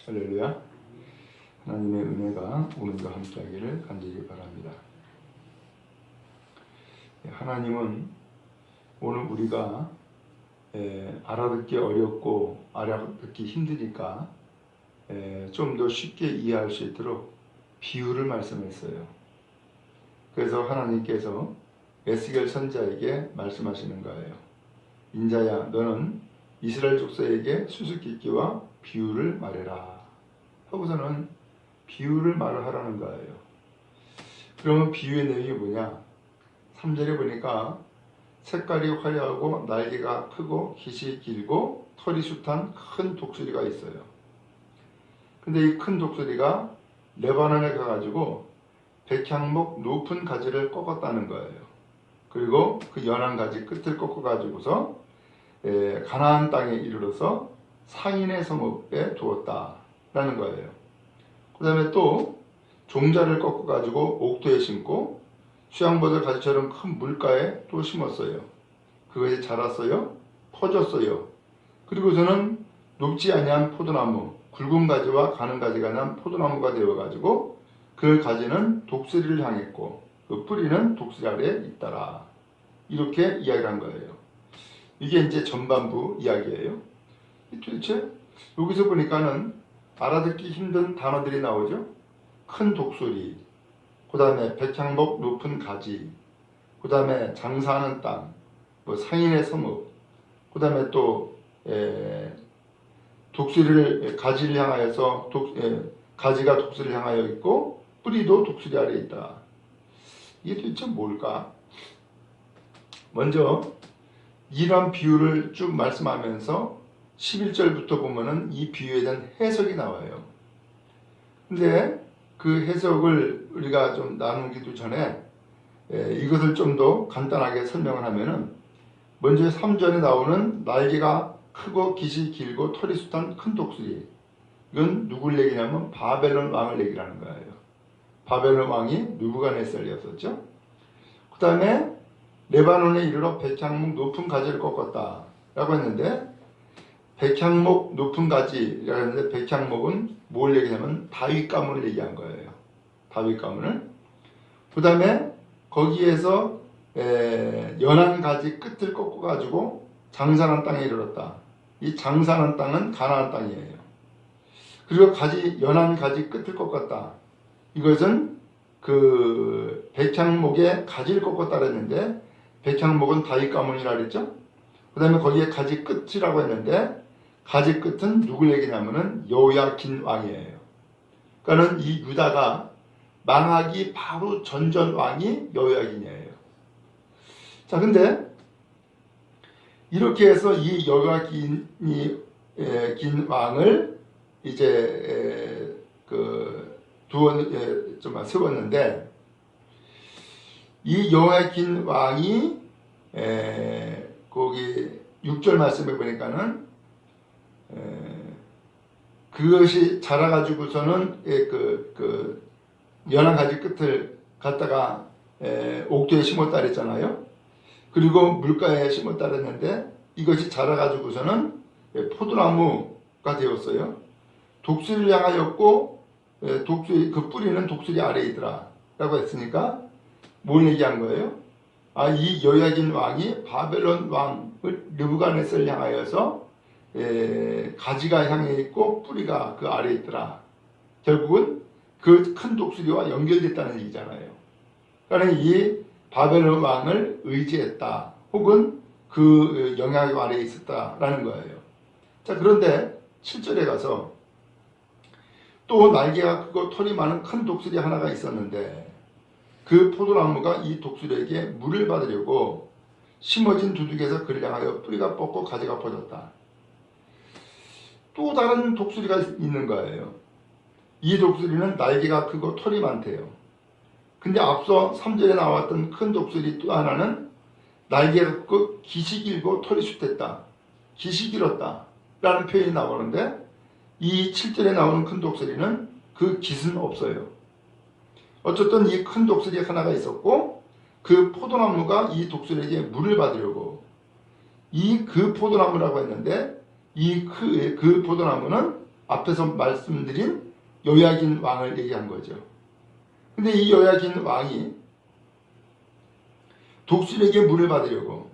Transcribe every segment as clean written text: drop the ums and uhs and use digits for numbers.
할렐루야. 하나님의 은혜가 오늘도 함께하기를 간절히 바랍니다. 하나님은 오늘 우리가 알아듣기 어렵고 알아듣기 힘드니까 좀 더 쉽게 이해할 수 있도록 비유를 말씀했어요. 그래서 하나님께서 에스겔 선지자에게 말씀하시는 거예요. 인자야, 너는 이스라엘 족속에게 수수께끼와 비유를 말해라 하고서는 비유를 말을 하라는 거예요. 그러면 비유의 내용이 뭐냐? 3절에 보니까 색깔이 화려하고 날개가 크고 깃이 길고 털이 숱한 큰 독수리가 있어요. 근데 이 큰 독수리가 레바논에 가가지고 백향목 높은 가지를 꺾었다는 거예요. 그리고 그 연한 가지 끝을 꺾어가지고서 가나안 땅에 이르러서 상인의 성읍에 두었다라는 거예요. 그 다음에 또 종자를 꺾어가지고 옥토에 심고 수양버들 가지처럼 큰 물가에 또 심었어요. 그것이 자랐어요. 퍼졌어요. 그리고서는 높지 아니한 포도나무, 굵은 가지와 가는 가지가 난 포도나무가 되어가지고 그 가지는 독수리를 향했고 그 뿌리는 독수리 아래에 있더라. 이렇게 이야기를 한 거예요. 이게 이제 전반부 이야기예요. 도대체 여기서 보니까는 알아듣기 힘든 단어들이 나오죠. 큰 독수리, 그 다음에 백향목 높은 가지, 그 다음에 장사하는 땅, 뭐 상인의 성읍, 그 다음에 또 독수리를 가지를 향하여서 가지가 독수리를 향하여 있고 뿌리도 독수리 아래에 있다. 이게 도대체 뭘까? 먼저 이런 비유를 쭉 말씀하면서 11절부터 보면은 이 비유에 대한 해석이 나와요. 근데 그 해석을 우리가 좀 나누기도 전에 이것을 좀 더 간단하게 설명을 하면은 먼저 3절에 나오는 날개가 크고 깃이 길고 털이 숱한 큰 독수리, 이건 누굴 얘기냐면 바벨론 왕을 얘기하는 거예요. 바벨론 왕이 느부갓네살이었었죠. 그 다음에 레바논에 이르러 백향목 높은 가지를 꺾었다 라고 했는데, 백향목 높은 가지라고 했는데 백향목은 뭘 얘기하냐면 다윗 가문을 얘기한 거예요. 다윗 가문을. 그 다음에 거기에서 연한 가지 끝을 꺾어 가지고 장사하는 땅에 이르렀다. 이 장사하는 땅은 가나안 땅이에요. 그리고 연한 가지 끝을 꺾었다. 이것은 그 백향목의 가지를 꺾었다 그랬는데 백향목은 다윗 가문이라 그랬죠. 그 다음에 거기에 가지 끝이라고 했는데 가지 끝은 누굴 얘기냐면은 여호야긴 왕이에요. 그러니까는 이 유다가 망하기 바로 전전 왕이 여호야긴이에요. 자, 근데 이렇게 해서 이 여호야긴이 긴 왕을 이제 좀 세웠는데, 이 여호야긴 왕이 거기 6절 말씀에 보니까는 그것이 자라가지고서는 연한 가지 끝을 갖다가 옥토에 심었다 그랬잖아요. 그리고 물가에 심었다 그랬는데 이것이 자라가지고서는 포도나무가 되었어요. 독수리를 향하였고 그 뿌리는 독수리 아래에 있더라 라고 했으니까 뭘 얘기한 거예요? 이 여호야긴 왕이 바벨론 왕을 느부갓네살을 향하여서 가지가 향해 있고 뿌리가 그 아래에 있더라. 결국은 그 큰 독수리와 연결됐다는 얘기잖아요. 그러니까 이 바벨론 왕을 의지했다. 혹은 그 영향 아래에 있었다라는 거예요. 자, 그런데 7절에 가서 또 날개가 크고 털이 많은 큰 독수리 하나가 있었는데 그 포도나무가 이 독수리에게 물을 받으려고 심어진 두둑에서 그를 향하여 뿌리가 뻗고 가지가 퍼졌다. 또 다른 독수리가 있는 거예요. 이 독수리는 날개가 크고 털이 많대요. 근데 앞서 3절에 나왔던 큰 독수리 또 하나는 날개가 크고 깃이 길고 털이 숱했다. 깃이 길었다 라는 표현이 나오는데, 이 7절에 나오는 큰 독수리는 그 깃은 없어요. 어쨌든 이 큰 독수리 하나가 있었고 그 포도나무가 이 독수리에게 물을 받으려고 그 포도나무라고 했는데 그 포도나무는 앞에서 말씀드린 요야긴 왕을 얘기한 거죠. 근데 이 요야긴 왕이 독수리에게 물을 받으려고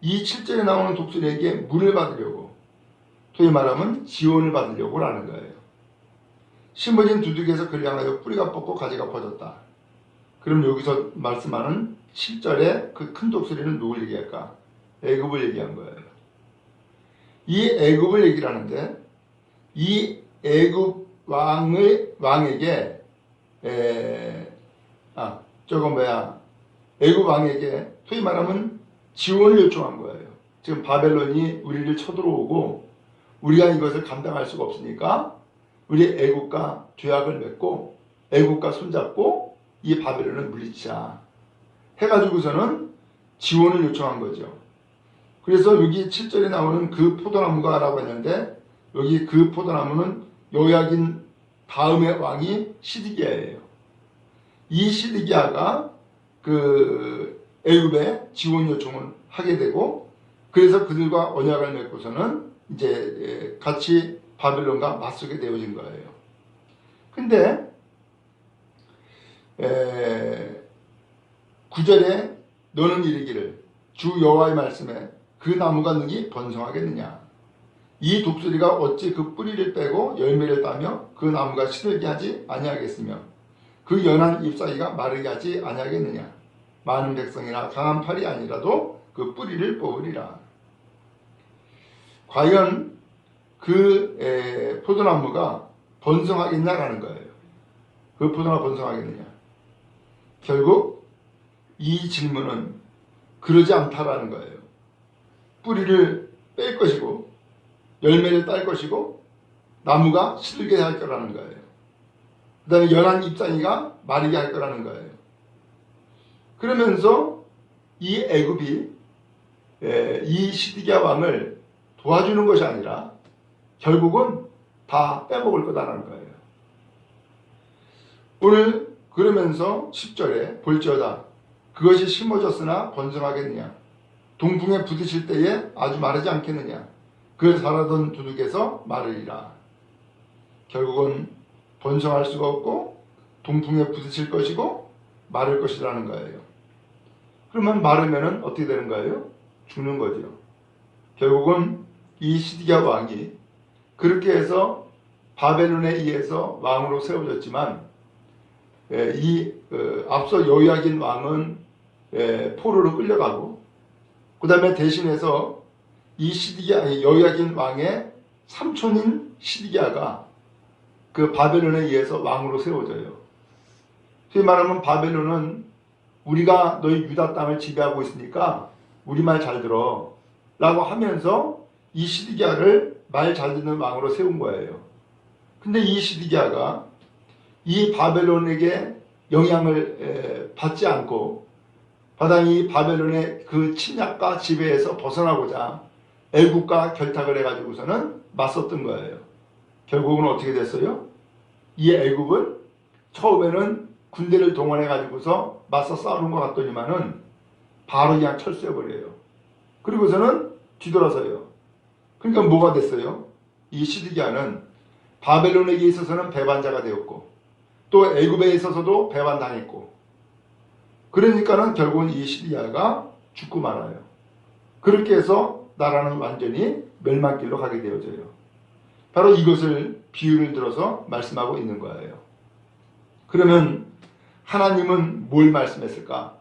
이 7절에 나오는 독수리에게 물을 받으려고 소위 말하면 지원을 받으려고 라는 거예요. 심어진 두둑에서 그를 향하여 뿌리가 뻗고 가지가 퍼졌다. 그럼 여기서 말씀하는 7절에 그 큰 독수리는 누굴 얘기할까? 애굽을 얘기한 거예요. 이 애굽을 얘기를 하는데 이 애굽 왕에게 애굽 왕에게 소위 말하면 지원을 요청한 거예요. 지금 바벨론이 우리를 쳐들어오고 우리가 이것을 감당할 수가 없으니까 우리 애굽과 죄악을 맺고 애굽과 손잡고 이 바벨론을 물리치자 해가지고서는 지원을 요청한 거죠. 그래서 여기 7절에 나오는 그 포도나무가 라고 했는데 여기 그 포도나무는 요야긴 다음의 왕이 시드기야예요. 이 시드기야가 그 애굽에 지원 요청을 하게 되고 그래서 그들과 언약을 맺고서는 이제 같이 바벨론과 맞서게 되어진 거예요. 근데 9절에 너는 이르기를 주 여호와의 말씀에 그 나무가 능히 번성하겠느냐. 이 독수리가 어찌 그 뿌리를 빼고 열매를 따며 그 나무가 시들게 하지 아니하겠으며 그 연한 잎사귀가 마르게 하지 아니하겠느냐. 많은 백성이나 강한 팔이 아니라도 그 뿌리를 뽑으리라. 과연 그 포도나무가 번성하겠냐라는 거예요. 그 포도나무가 번성하겠느냐. 결국 이 질문은 그러지 않다라는 거예요. 뿌리를 뺄 것이고 열매를 딸 것이고 나무가 시들게 할 거라는 거예요. 그 다음에 연한 잎사귀가 마르게 할 거라는 거예요. 그러면서 이 애굽이 이 시드기야 왕을 도와주는 것이 아니라 결국은 다 빼먹을 거다라는 거예요. 오늘 그러면서 10절에 볼지어다 그것이 심어졌으나 번성하겠느냐. 동풍에 부딪힐 때에 아주 마르지 않겠느냐. 그 자라던 두둑에서 마르리라. 결국은 번성할 수가 없고 동풍에 부딪힐 것이고 마를 것이라는 거예요. 그러면 마르면은 어떻게 되는 거예요? 죽는 거죠. 결국은 이 시드기야 왕이 그렇게 해서 바벨론에 의해서 왕으로 세워졌지만 앞서 요야긴 왕은 포로로 끌려가고 그 다음에 대신해서 이 요야긴 왕의 삼촌인 시드기야가 그 바벨론에 의해서 왕으로 세워져요. 소위 말하면 바벨론은 우리가 너희 유다 땅을 지배하고 있으니까 우리 말 잘 들어 라고 하면서 이 시드기야를 말 잘 듣는 왕으로 세운 거예요. 근데 이 시드기야가 이 바벨론에게 영향을 받지 않고 마땅히 바벨론의 그 침략과 지배에서 벗어나고자 애국과 결탁을 해가지고서는 맞섰던 거예요. 결국은 어떻게 됐어요? 이 애국은 처음에는 군대를 동원해가지고서 맞서 싸우는 것 같더니만은 바로 그냥 철수해버려요. 그리고서는 뒤돌아서요. 그러니까 뭐가 됐어요? 이 시드기야는 바벨론에게 있어서는 배반자가 되었고 또 애굽에 있어서도 배반당했고 그러니까는 결국은 이 시드기야가 죽고 말아요. 그렇게 해서 나라는 완전히 멸망길로 가게 되어져요. 바로 이것을 비유를 들어서 말씀하고 있는 거예요. 그러면 하나님은 뭘 말씀했을까?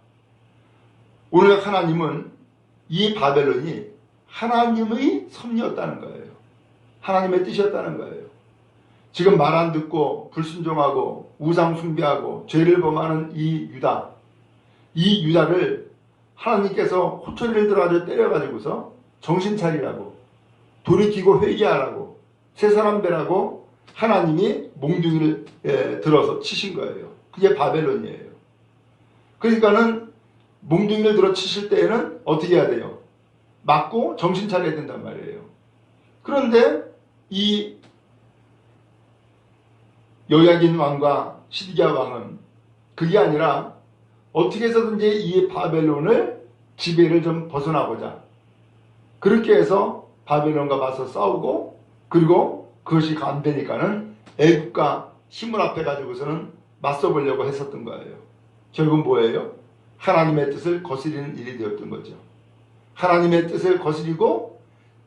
오늘 하나님은 이 바벨론이 하나님의 섭리였다는 거예요. 하나님의 뜻이었다는 거예요. 지금 말 안 듣고 불순종하고 우상 숭배하고 죄를 범하는 이 유다를 하나님께서 호초리를 들어가지고 때려가지고서 정신 차리라고 돌이키고 회개하라고 새 사람 되라고 하나님이 몽둥이를 들어서 치신 거예요. 그게 바벨론이에요. 그러니까는 몽둥이를 들어 치실 때에는 어떻게 해야 돼요? 맞고 정신 차려야 된단 말이에요. 그런데 이 요야긴 왕과 시드기야 왕은 그게 아니라 어떻게 해서든지 이 바벨론을 지배를 좀 벗어나보자. 그렇게 해서 바벨론과 맞서 싸우고, 그리고 그것이 안 되니까는 애국과 힘을 앞에 가지고서는 맞서 보려고 했었던 거예요. 결국 뭐예요? 하나님의 뜻을 거스리는 일이 되었던 거죠. 하나님의 뜻을 거스리고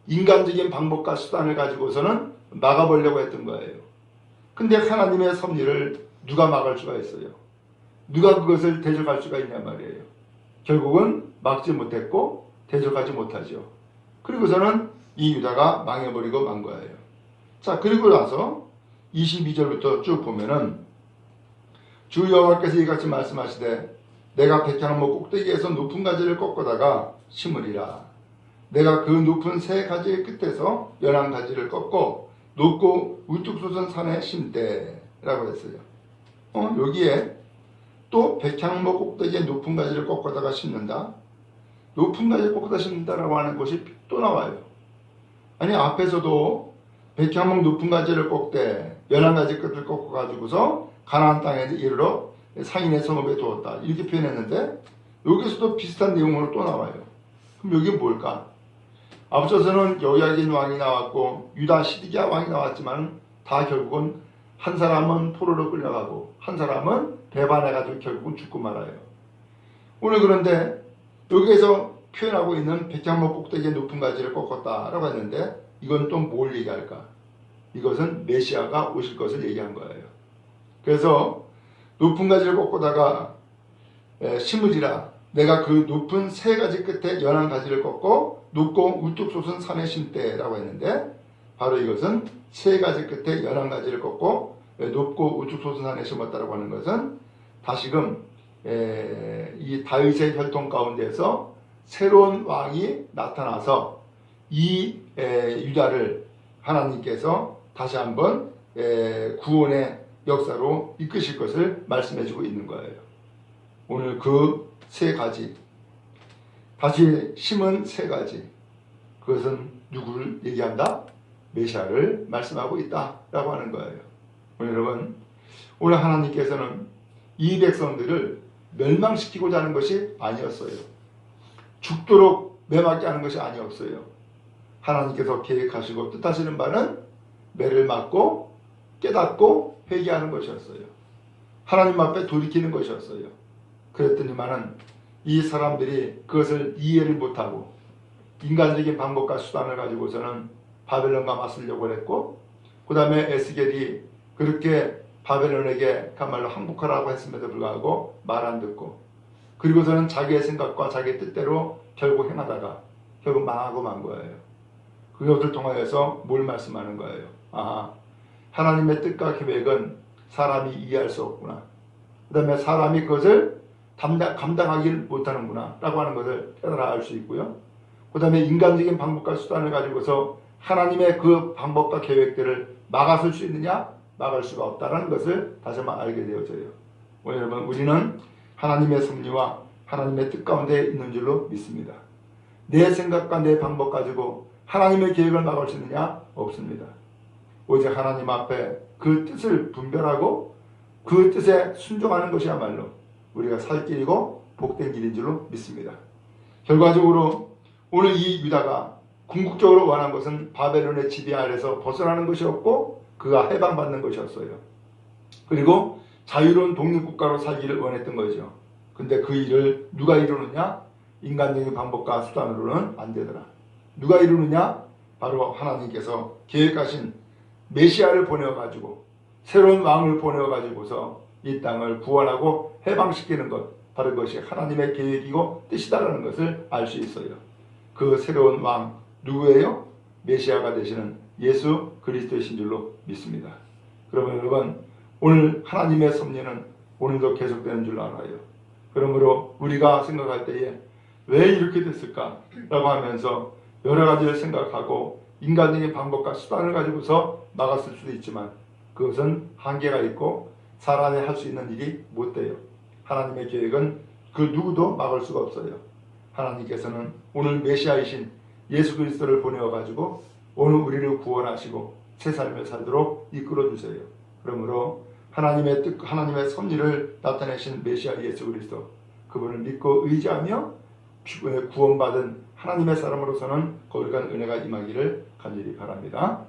인간적인 방법과 수단을 가지고서는 막아보려고 했던 거예요. 근데 하나님의 섭리를 누가 막을 수가 있어요? 누가 그것을 대적할 수가 있냐 말이에요. 결국은 막지 못했고 대적하지 못하죠. 그리고서는 이 유다가 망해버리고 만 거예요. 자, 그리고 나서 22절부터 쭉 보면은 주 여호와께서 이같이 말씀하시되 내가 백향목 꼭대기에서 높은 가지를 꺾어다가 심으리라. 내가 그 높은 세 가지의 끝에서 연한 가지를 꺾고 높고 우뚝 솟은 산에 심되 라고 했어요. 여기에 또 백향목 꼭대기에 높은 가지를 꺾어다가 심는다. 높은 가지를 꺾어다 심는다라고 하는 것이 또 나와요. 아니 앞에서도 백향목 높은 가지를 꺾되 연한 가지 끝을 꺾어가지고서 가나안 땅에 이르러 상인의 성읍에 두었다. 이렇게 표현했는데 여기서도 비슷한 내용으로 또 나와요. 그럼 여기 뭘까? 앞서서는 여호야긴 왕이 나왔고 유다 시드기야 왕이 나왔지만 다 결국은 한 사람은 포로로 끌려가고 한 사람은 배반해가지고 결국은 죽고 말아요. 오늘 그런데 여기에서 표현하고 있는 백향목 꼭대기에 높은 가지를 꺾었다라고 했는데 이건 또 뭘 얘기할까? 이것은 메시아가 오실 것을 얘기한 거예요. 그래서 높은 가지를 꺾고다가 심으리라. 내가 그 높은 세 가지 끝에 연한 가지를 꺾고 높고 우뚝 솟은 산에 심되라고 했는데 바로 이것은 세 가지 끝에 연한 가지를 꺾고 높고 우뚝 솟은 산에 심었다라고 하는 것은 다시금 이 다윗의 혈통 가운데서 새로운 왕이 나타나서 이 유다를 하나님께서 다시 한번 구원의 역사로 이끄실 것을 말씀해주고 있는 거예요. 오늘 그 세 가지, 다시 심은 세 가지, 그것은 누구를 얘기한다? 메시아를 말씀하고 있다라고 하는 거예요. 오늘 여러분, 오늘 하나님께서는 이 백성들을 멸망시키고자 하는 것이 아니었어요. 죽도록 매맞게 하는 것이 아니었어요. 하나님께서 계획하시고 뜻하시는 바는 매를 맞고 깨닫고 회개하는 것이었어요. 하나님 앞에 돌이키는 것이었어요. 그랬더니만은 이 사람들이 그것을 이해를 못하고 인간적인 방법과 수단을 가지고서는 바벨론과 맞서려고 했고, 그 다음에 에스겔이 그렇게 바벨론에게 그야말로 항복하라고 했음에도 불구하고 말 안 듣고, 그리고서는 자기의 생각과 자기의 뜻대로 결국 행하다가 결국 망하고 만 거예요. 그것을 통하여서 뭘 말씀하는 거예요? 하나님의 뜻과 계획은 사람이 이해할 수 없구나. 그 다음에 사람이 그것을 감당하지 못하는구나 라고 하는 것을 깨달아 알 수 있고요. 그 다음에 인간적인 방법과 수단을 가지고서 하나님의 그 방법과 계획들을 막아설 수 있느냐? 막을 수가 없다는 것을 다시 한번 알게 되어져요. 여러분, 우리는 하나님의 섭리와 하나님의 뜻 가운데 있는 줄로 믿습니다. 내 생각과 내 방법 가지고 하나님의 계획을 막을 수 있느냐? 없습니다. 오직 하나님 앞에 그 뜻을 분별하고 그 뜻에 순종하는 것이야말로 우리가 살 길이고 복된 길인 줄로 믿습니다. 결과적으로 오늘 이 유다가 궁극적으로 원한 것은 바벨론의 지배 아래서 벗어나는 것이었고 그가 해방받는 것이었어요. 그리고 자유로운 독립국가로 살기를 원했던 거죠. 근데 그 일을 누가 이루느냐? 인간적인 방법과 수단으로는 안 되더라. 누가 이루느냐? 바로 하나님께서 계획하신 메시아를 보내어가지고 새로운 왕을 보내어가지고서 이 땅을 구원하고 해방시키는 것, 바로 그것이 하나님의 계획이고 뜻이다라는 것을 알 수 있어요. 그 새로운 왕 누구예요? 메시아가 되시는 예수 그리스도이신 줄로 믿습니다. 그러면 여러분, 오늘 하나님의 섭리는 오늘도 계속되는 줄 알아요. 그러므로 우리가 생각할 때에 왜 이렇게 됐을까? 라고 하면서 여러 가지를 생각하고 인간적인 방법과 수단을 가지고서 막았을 수도 있지만 그것은 한계가 있고 사람이 할 수 있는 일이 못 돼요. 하나님의 계획은 그 누구도 막을 수가 없어요. 하나님께서는 오늘 메시아이신 예수 그리스도를 보내어가지고 오늘 우리를 구원하시고 새 삶을 살도록 이끌어 주세요. 그러므로 하나님의 뜻, 하나님의 섭리를 나타내신 메시아 예수 그리스도, 그분을 믿고 의지하며 구원받은 하나님의 사람으로서는 거룩한 은혜가 임하기를 간절히 바랍니다.